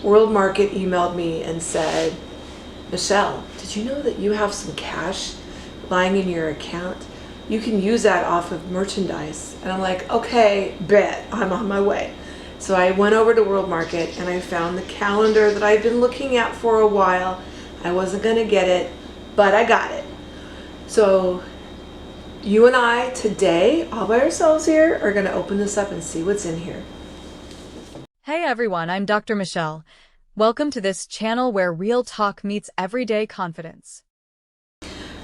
World Market emailed me and said, Michelle, did you know that you have some cash lying in your account? You can use that off of merchandise. And I'm like, okay, bet, I'm on my way. So I went over to World Market and I found the calendar that I've been looking at for a while. I wasn't gonna get it, but I got it. So you and I today, all by ourselves here, are gonna open this up and see what's in here. Hey everyone, I'm Dr. Michelle. Welcome to this channel where real talk meets everyday confidence.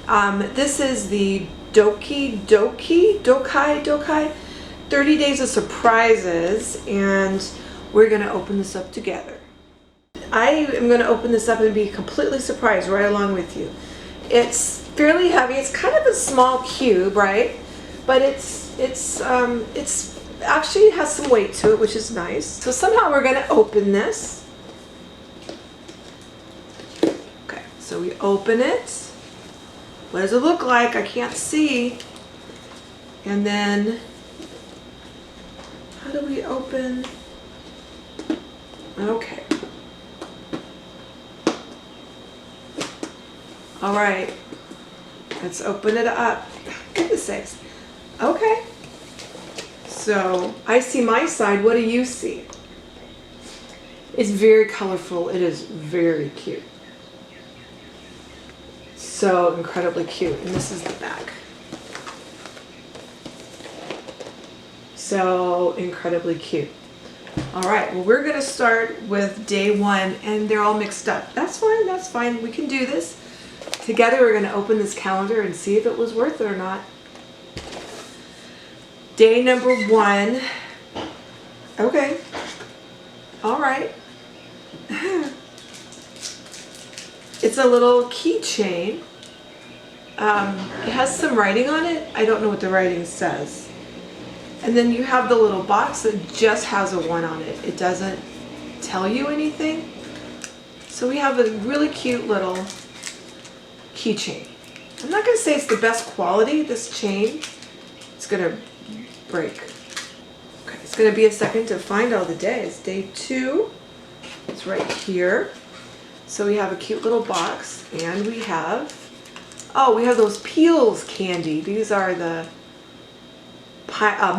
This is the Doki Doki 30 Days of Surprises, and we're gonna open this up together. I am gonna open this up and be completely surprised right along with you. It's fairly heavy. It's kind of a small cube, right? But it's actually has some weight to it, which is nice. So somehow we're gonna open this. Okay, so we open it. What does it look like? I can't see. And then, how do we open? Okay. All right, let's open it up. Goodness sakes. Okay. So I see my side. What do you see? It's very colorful. It is very cute. So incredibly cute. And this is the back. So incredibly cute. All right, well, we're gonna start with day one, and they're all mixed up. That's fine, that's fine. We can do this. Together we're gonna open this calendar and see if it was worth it or not. Day number one. Okay. All right. It's a little keychain. It has some writing on it. I don't know what the writing says. And then you have the little box that just has a 1 on it. It doesn't tell you anything. So we have a really cute little keychain. I'm not going to say it's the best quality, this chain. It's going to break. Okay, it's going to be a second to find all the days. Day 2, it's right here. So we have a cute little box, and we have, oh, we have those peels candy. These are the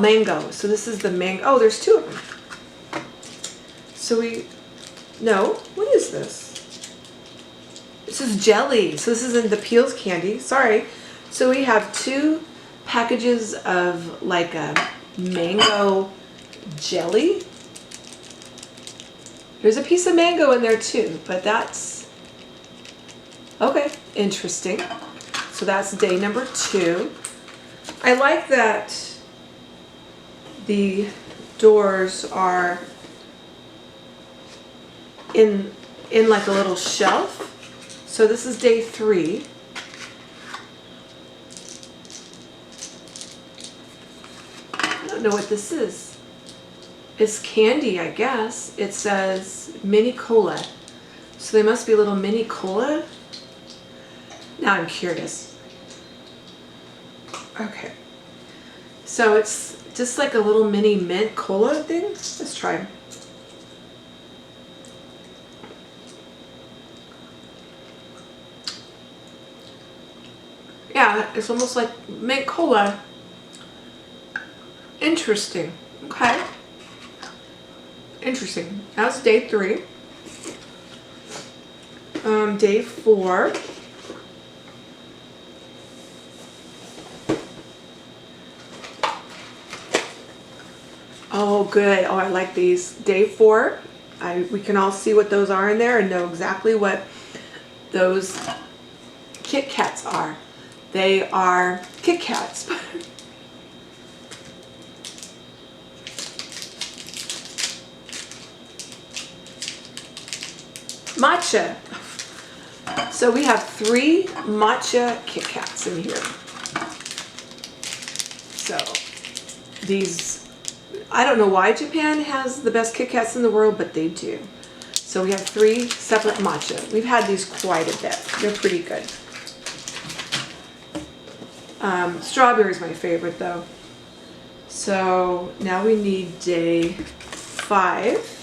mango. So this is the mango. Oh, there's 2 of them. So no, what is this? This is jelly. So this isn't the peels candy. Sorry. So we have 2 packages of like a mango jelly. There's a piece of mango in there too, but that's okay, interesting. So that's day number 2. I like that the doors are in like a little shelf. So this is day 3. I don't know what this is. It's candy, I guess. It says mini cola. So they must be a little mini cola. Now I'm curious. Okay. So it's just like a little mini mint cola thing. Let's try. Yeah, it's almost like mint cola. Interesting. Okay. Interesting. That's day 3. Day 4. Oh, good. Oh, I like these. Day 4. We can all see what those are in there and know exactly what those Kit Kats are. They are Kit Kats. Matcha. So we have 3 matcha Kit Kats in here. So these, I don't know why Japan has the best Kit Kats in the world, but they do. So we have 3 separate matcha. We've had these quite a bit. They're pretty good. Strawberry is my favorite though. So now we need day 5.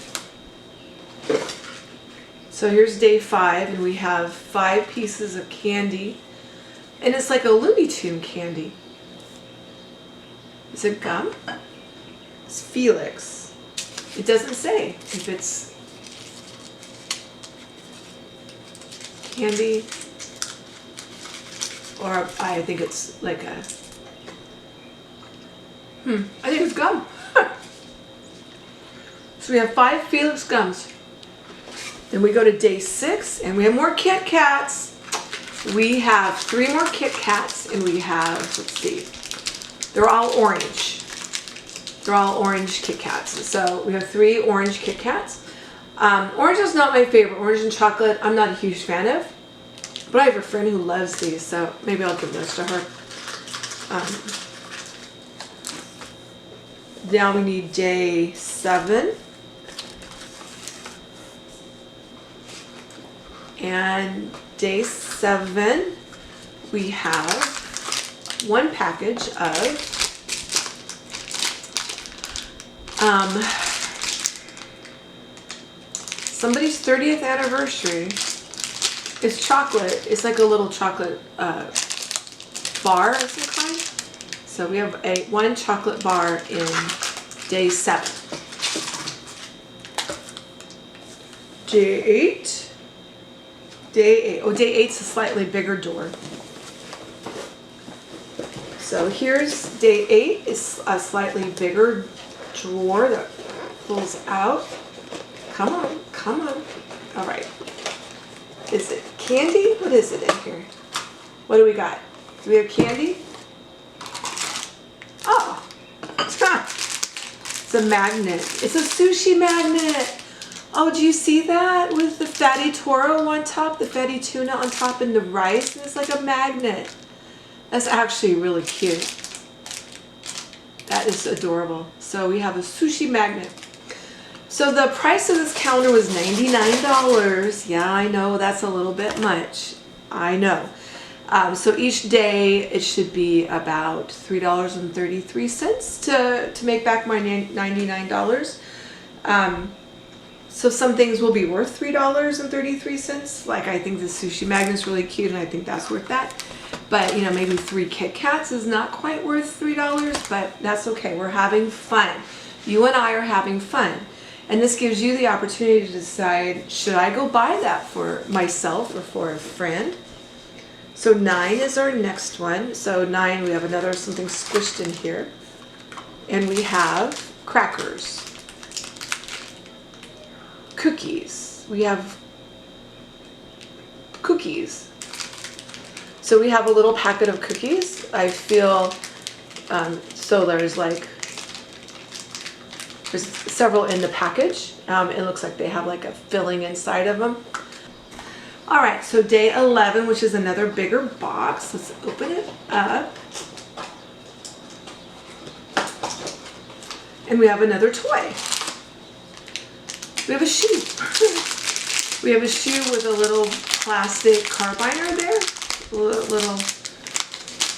So here's day 5, and we have 5 pieces of candy. And it's like a Looney Tune candy. Is it gum? It's Felix. It doesn't say if it's candy or I think it's like a I think it's gum. So we have 5 Felix gums. Then we go to day 6 and we have more Kit Kats. We have 3 more Kit Kats and we have, let's see, they're all orange. They're all orange Kit Kats. So we have 3 orange Kit Kats. Orange is not my favorite. Orange and chocolate, I'm not a huge fan of. But I have a friend who loves these, so maybe I'll give those to her. Now we need day 7. And day 7, we have 1 package of somebody's 30th anniversary. It's chocolate. It's like a little chocolate bar of some kind. So we have 1 chocolate bar in day 7. Day 8. Day 8. Oh, day 8's a slightly bigger door. So here's day 8. It's a slightly bigger drawer that pulls out. Come on, come on. All right. Is it candy? What is it in here? What do we got? Do we have candy? Oh, it's a magnet. It's a sushi magnet. Oh, do you see that? With the fatty toro on top, the fatty tuna on top, and the rice, and it's like a magnet. That's actually really cute. That is adorable. So we have a sushi magnet. So the price of this calendar was $99. Yeah, I know that's a little bit much. I know. So each day it should be about $3.33 to make back my $99. So some things will be worth $3.33. Like I think the sushi magnet's really cute, and I think that's worth that. But you know, maybe 3 Kit Kats is not quite worth $3, but that's okay. We're having fun. You and I are having fun. And this gives you the opportunity to decide, should I go buy that for myself or for a friend? So 9 is our next one. So 9, we have another something squished in here. And we have crackers. Cookies. We have cookies. So we have a little packet of cookies. I feel, so there's several in the package. It looks like they have like a filling inside of them. All right, so day 11, which is another bigger box. Let's open it up. And we have another toy. We have a shoe. We have a shoe with a little plastic carbiner there.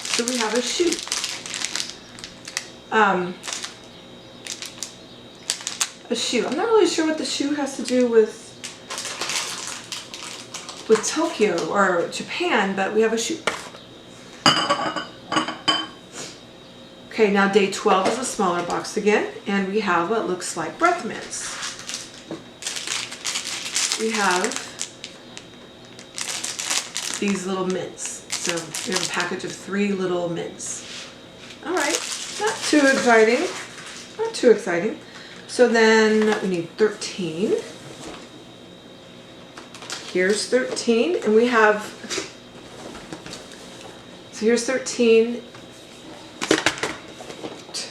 So we have a shoe. A shoe. I'm not really sure what the shoe has to do with Tokyo or Japan, but we have a shoe. Okay, now day 12 is a smaller box again, and we have what looks like breath mints. We have these little mints. So we have a package of 3 little mints. All right, not too exciting. Not too exciting. So then we need 13. Here's 13, and we have, so here's 13.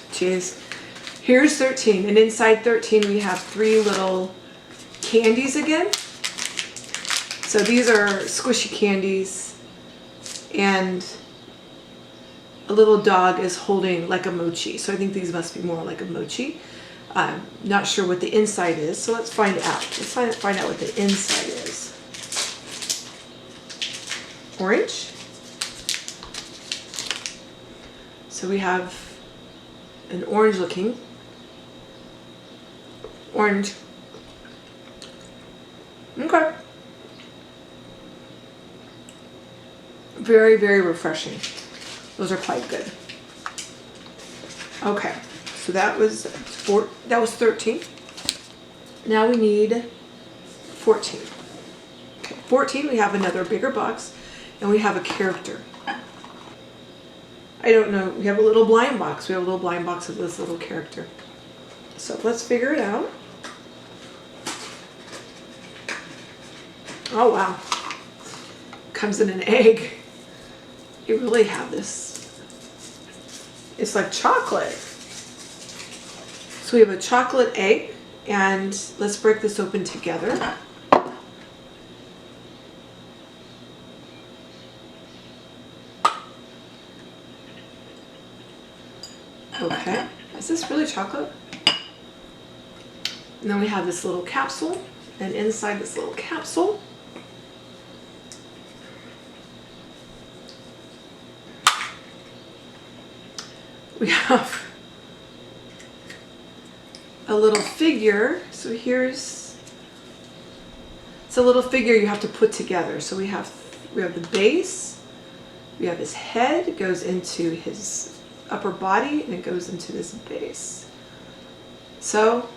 Jeez. Here's 13, and inside 13 we have 3 little candies again. So these are squishy candies, and a little dog is holding like a mochi. So I think these must be more like a mochi. I'm not sure what the inside is, so let's find out. Let's find out what the inside is. Orange. So we have an orange looking. Orange. Okay. Very, very refreshing. Those are quite good. Okay, so that was 13. Now we need 14. Okay, 14, we have another bigger box, and we have a character. I don't know, we have a little blind box. We have a little blind box of this little character. So let's figure it out. Oh wow, comes in an egg. You really have this. It's like chocolate. So we have a chocolate egg, and let's break this open together. Okay, is this really chocolate? And then we have this little capsule, and inside this little capsule, we have a little figure. So it's a little figure you have to put together. So we have the base, we have his head, it goes into his upper body, and it goes into this base. So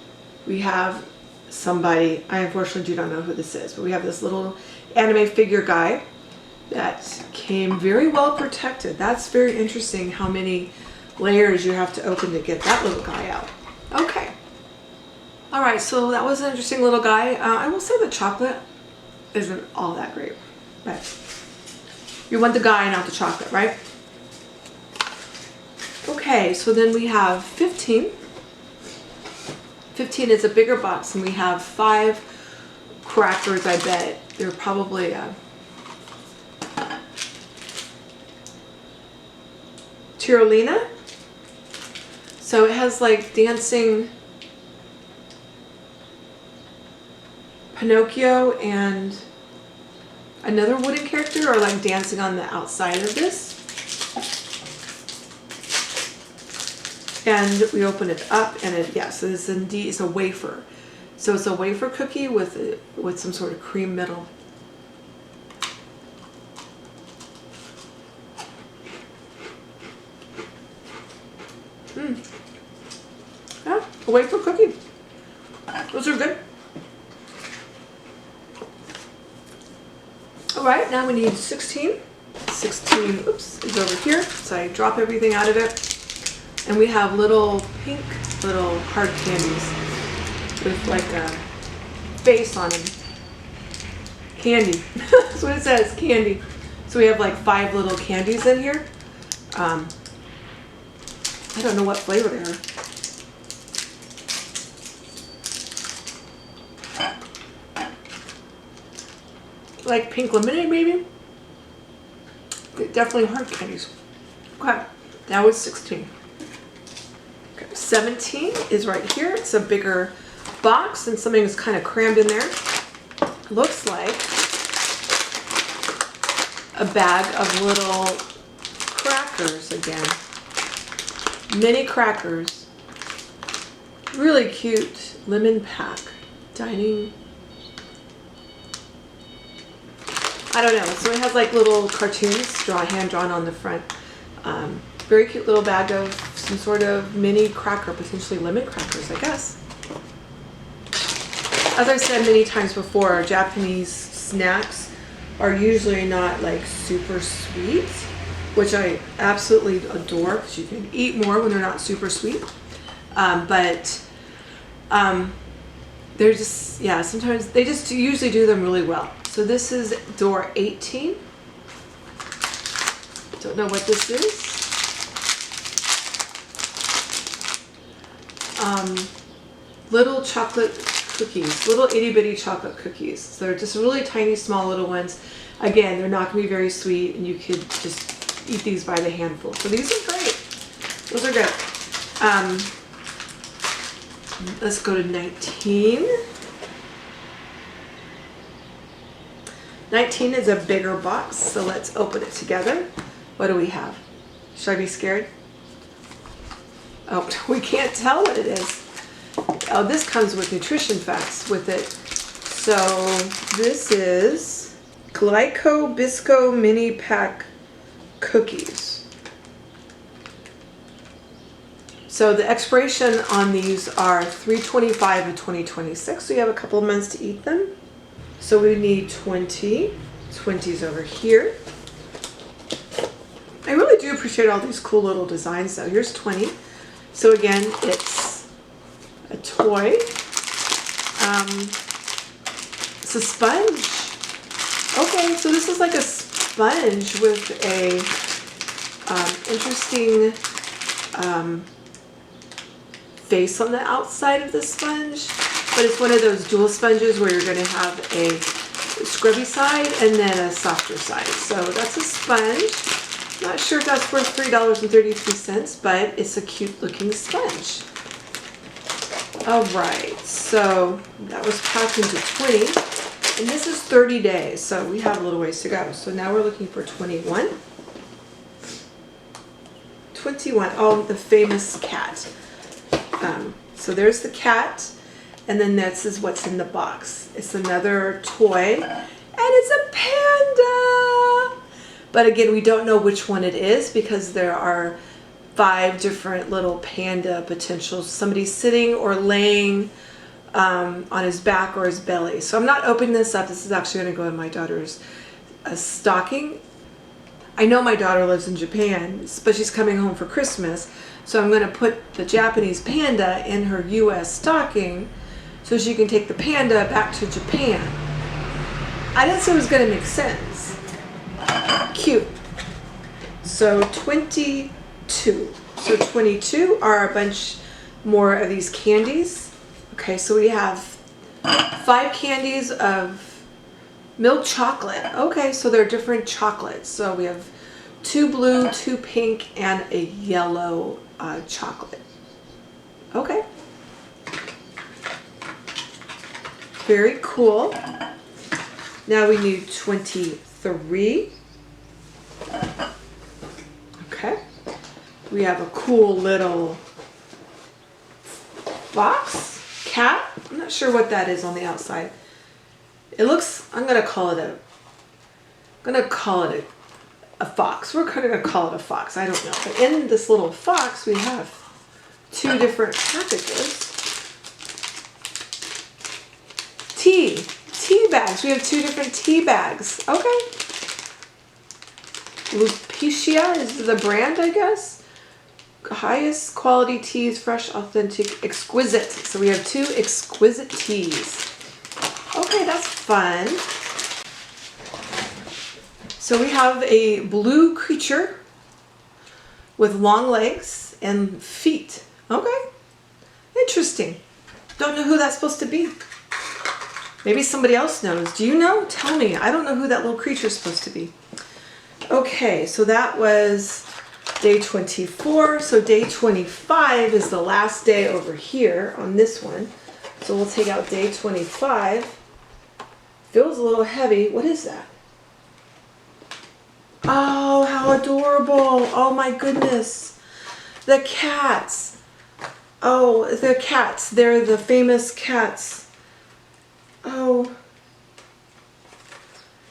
we have somebody, I unfortunately do not know who this is, but we have this little anime figure guy that came very well protected. That's very interesting how many layers you have to open to get that little guy out. Okay. All right, so that was an interesting little guy. I will say the chocolate isn't all that great, but you want the guy, not the chocolate, right? Okay, so then we have 15. 15 is a bigger box, and we have 5 crackers. I bet they're probably Tirolina. So it has like dancing Pinocchio and another wooden character are like dancing on the outside of this. And we open it up, and so this indeed is a wafer. So it's a wafer cookie with some sort of cream middle. Yeah, a wafer cookie. Those are good. All right, now we need 16. 16, oops, is over here. So I drop everything out of it. And we have little pink, little hard candies with like a face on them. Candy. That's what it says, candy. So we have like 5 little candies in here. I don't know what flavor they are. Like pink lemonade, maybe? Definitely hard candies. Okay, that was 16. 17 is right here. It's a bigger box, and something is kind of crammed in there. Looks like a bag of little crackers again. Mini crackers. Really cute. Lemon pack. Dining. I don't know. So it has like little cartoons, hand drawn on the front. Very cute little bag of some sort of mini cracker, potentially lemon crackers, I guess. As I've said many times before, Japanese snacks are usually not like super sweet, which I absolutely adore because you can eat more when they're not super sweet. But they're just, yeah, sometimes they just usually do them really well. So this is door 18. Don't know what this is. Little chocolate cookies, little itty bitty chocolate cookies. So they're just really tiny, small little ones. Again, they're not going to be very sweet, and you could just eat these by the handful. So these are great. Those are good. Let's go to 19. 19 is a bigger box, so let's open it together. What do we have? Should I be scared? Oh, we can't tell what it is. Oh, this comes with nutrition facts with it. So this is Glyco Bisco Mini Pack cookies. So the expiration on these are 3/25 of 2026, so you have a couple of months to eat them. So we need 20. 20's over here. I really do appreciate all these cool little designs though. Here's 20. So again, it's a toy. It's a sponge. Okay, so this is like a sponge with a interesting face on the outside of the sponge, but it's one of those dual sponges where you're going to have a scrubby side and then a softer side. So that's a sponge. Not sure if that's worth $3.33, but it's a cute looking sponge. All right, so that was packed into 20, and this is 30 days, so we have a little ways to go. So now we're looking for 21. 21, oh, the famous cat. So there's the cat, and then this is what's in the box. It's another toy, and it's a panda. But again, we don't know which one it is because there are 5 different little panda potentials. Somebody's sitting or laying on his back or his belly. So I'm not opening this up. This is actually going to go in my daughter's stocking. I know my daughter lives in Japan, but she's coming home for Christmas. So I'm going to put the Japanese panda in her US stocking so she can take the panda back to Japan. I didn't say it was going to make sense. Cute. So 22. So 22 are a bunch more of these candies. Okay, so we have 5 candies of milk chocolate. Okay, so they're different chocolates. So we have 2 blue, 2 pink, and a yellow chocolate. Okay. Very cool. Now we need 23. Okay. We have a cool little box. Cat. I'm not sure what that is on the outside. It looks, I'm going to call it a fox. We're going to call it a fox. I don't know. But in this little fox, we have 2 different packages. Tea bags. We have 2 different tea bags. Okay. Lupicia is the brand, I guess. Highest quality teas, fresh, authentic, exquisite. So we have 2 exquisite teas. Okay, that's fun. So we have a blue creature with long legs and feet. Okay, interesting. Don't know who that's supposed to be. Maybe somebody else knows. Do you know? Tell me. I don't know who that little creature is supposed to be. Okay, so that was day 24. So day 25 is the last day over here on this one. So we'll take out day 25. Feels a little heavy. What is that? Oh, how adorable. Oh my goodness. The cats. Oh, the cats. They're the famous cats. Oh.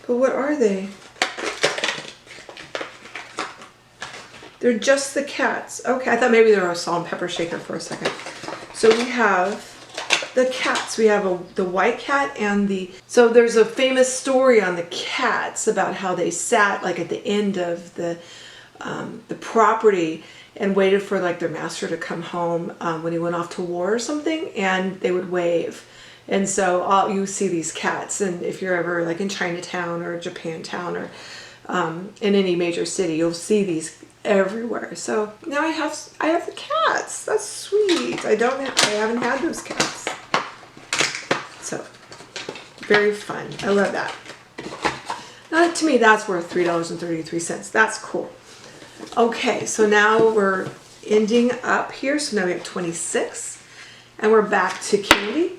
But what are they? They're just the cats. Okay, I thought maybe they were a salt and pepper shaker for a second. So we have the cats. We have the white cat and so there's a famous story on the cats about how they sat like at the end of the property and waited for like their master to come home when he went off to war or something, and they would wave. And so you see these cats, and if you're ever like in Chinatown or Japantown or in any major city, you'll see these everywhere. So now I have the cats. That's sweet. I haven't had those cats. So very fun. I love that. Now, to me, that's worth $3.33. That's cool. Okay, so now we're ending up here. So now we have 26, and we're back to candy.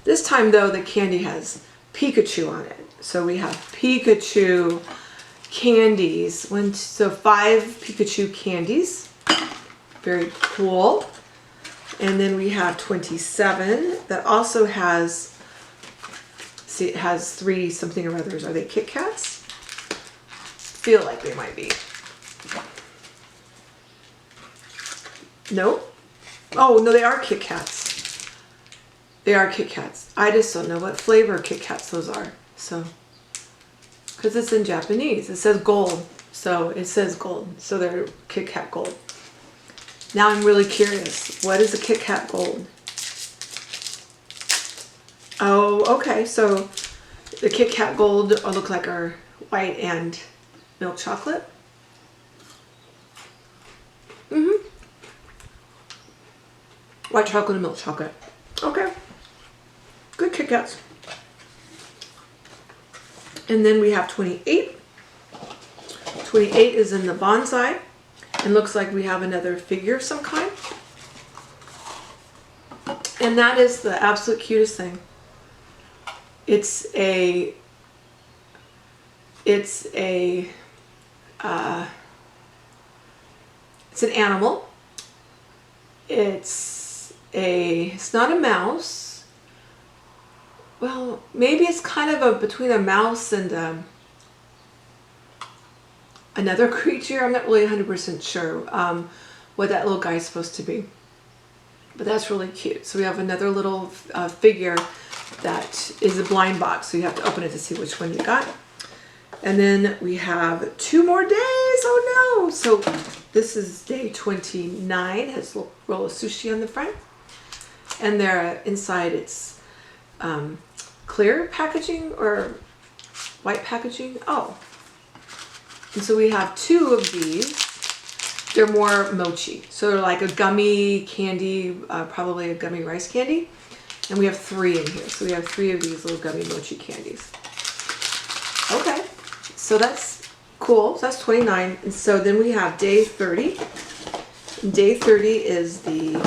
This time, though, the candy has Pikachu on it. So we have Pikachu candies. 5 Pikachu candies. Very cool. And then we have 27 that also has, see, it has 3 something or others. Are they Kit Kats? Feel like they might be. No. Oh, no, they are Kit Kats. They are Kit Kats. I just don't know what flavor Kit Kats those are. So, because it's in Japanese. It says gold. So it says gold. So they're Kit Kat gold. Now I'm really curious. What is a Kit Kat gold? Oh, okay. So the Kit Kat gold look like our white and milk chocolate. White chocolate and milk chocolate. Okay. Good Kit Kats. And then we have 28. 28 is in the bonsai. And looks like we have another figure of some kind. And that is the absolute cutest thing. It's an animal. It's not a mouse. Well, maybe it's kind of between a mouse and another creature. I'm not really 100% sure what that little guy's supposed to be. But that's really cute. So we have another little figure that is a blind box. So you have to open it to see which one you got. And then we have 2 more days. Oh no! So this is day 29. It has a little roll of sushi on the front. And there inside it's clear packaging or white packaging. Oh. And so we have 2 of these. They're more mochi. So they're like a gummy candy, probably a gummy rice candy. And we have 3 in here. So we have 3 of these little gummy mochi candies. Okay. So that's cool. So that's 29. And so then we have day 30. Day 30 is the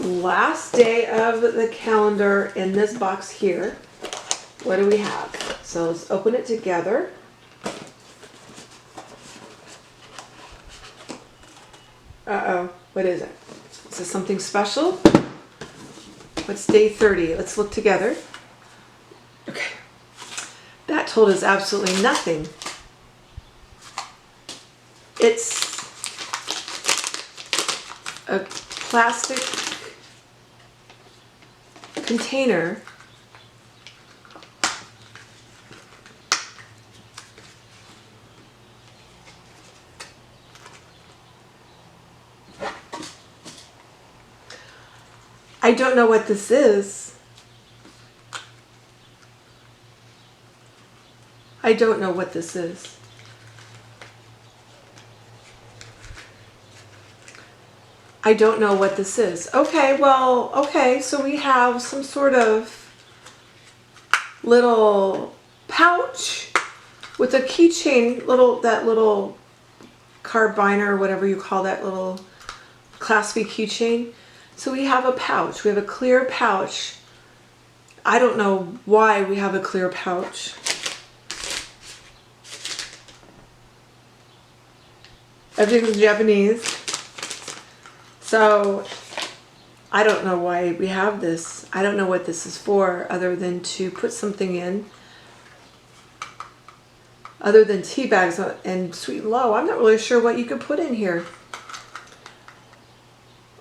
last day of the calendar in this box here. What do we have? So let's open it together. Uh-oh. What is it? Is this something special? What's day 30? Let's look together. Okay. That told us absolutely nothing. It's a plastic container I don't know what this is. I don't know what this is. I don't know what this is. Okay, well, okay, so we have some sort of little pouch with a keychain, that little carbiner or whatever you call that little claspy keychain. So we have a pouch. We have a clear pouch. I don't know why we have a clear pouch. Everything's Japanese. So I don't know why we have this. I don't know what this is for other than to put something in. Other than tea bags and Sweet and Low. I'm not really sure what you could put in here.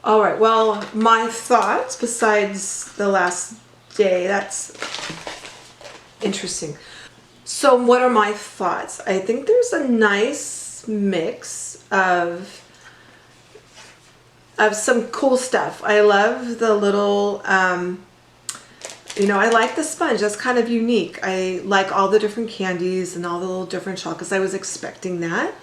All right, well, my thoughts besides the last day, that's interesting. So what are my thoughts? I think there's a nice mix of some cool stuff. I love the little, you know, I like the sponge. That's kind of unique. I like all the different candies and all the little different chocolates. I was expecting that.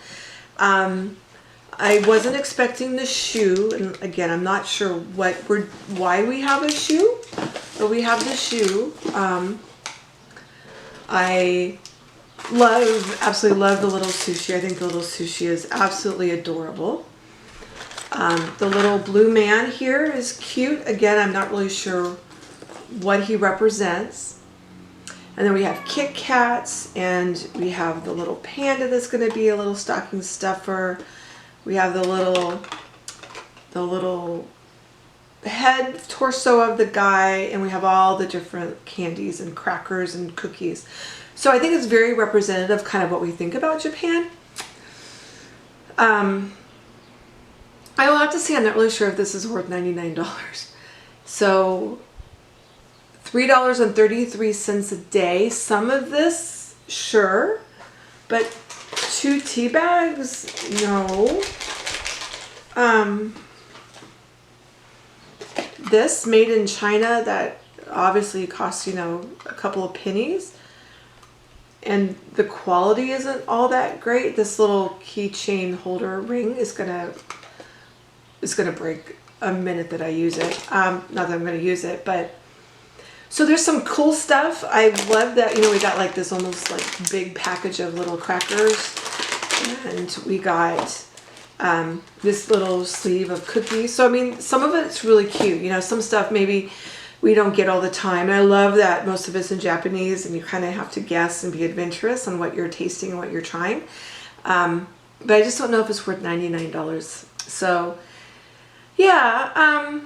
I wasn't expecting the shoe, and again, I'm not sure why we have a shoe, but we have the shoe. I absolutely love the little sushi. I think the little sushi is absolutely adorable. The little blue man here is cute. Again, I'm not really sure what he represents. And then we have Kit Kats, and we have the little panda that's going to be a little stocking stuffer. We have the little head torso of the guy, and we have all the different candies and crackers and cookies. So I think it's very representative of kind of what we think about Japan. I will have to say I'm not really sure if this is worth $99. So $3.33 a day. Some of this, sure, but 2 tea bags, no. This made in China that obviously costs, you know, a couple of pennies, and the quality isn't all that great. This little keychain holder ring is gonna break a minute that I use it. Not that I'm gonna use it, but so there's some cool stuff. I love that, you know, we got like this almost like big package of little crackers, and we got this little sleeve of cookies. So I mean, some of it's really cute, you know, some stuff maybe we don't get all the time. And I love that most of it's in Japanese, and you kind of have to guess and be adventurous on what you're tasting and what you're trying. But I just don't know if it's worth $99. So yeah,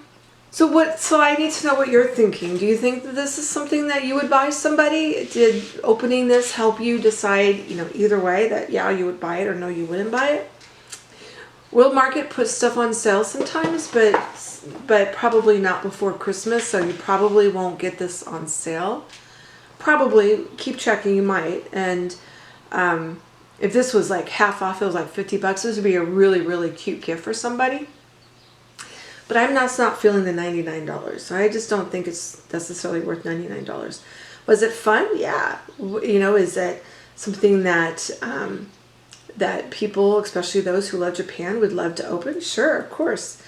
so I need to know what you're thinking. Do you think that this is something that you would buy somebody? Did opening this help you decide, you know, either way that yeah, you would buy it or no, you wouldn't buy it? World Market puts stuff on sale sometimes, but probably not before Christmas, so you probably won't get this on sale. Probably, keep checking, you might. And if this was like half off, it was like $50, this would be a really, really cute gift for somebody. But I'm not feeling the $99, so I just don't think it's necessarily worth $99. Was it fun? Yeah. You know, is it something that that people, especially those who love Japan, would love to open? Sure, of course.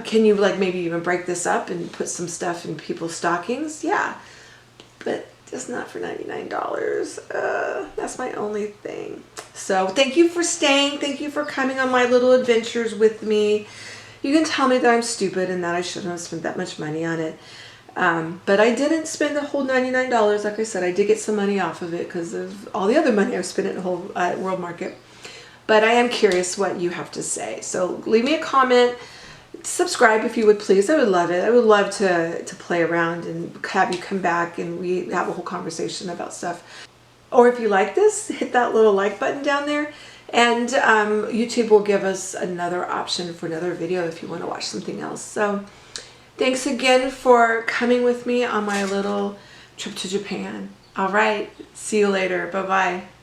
Can you like maybe even break this up and put some stuff in people's stockings? Yeah, but just not for $99. That's my only thing. So thank you for staying. Thank you for coming on my little adventures with me. You can tell me that I'm stupid and that I shouldn't have spent that much money on it. But I didn't spend the whole $99. Like I said, I did get some money off of it because of all the other money I've spent at the whole World Market. But I am curious what you have to say. So leave me a comment. Subscribe if you would please. I would love it. I would love to play around and have you come back and we have a whole conversation about stuff. Or if you like this, hit that little like button down there. And YouTube will give us another option for another video if you want to watch something else. So thanks again for coming with me on my little trip to Japan. All right. See you later. Bye-bye.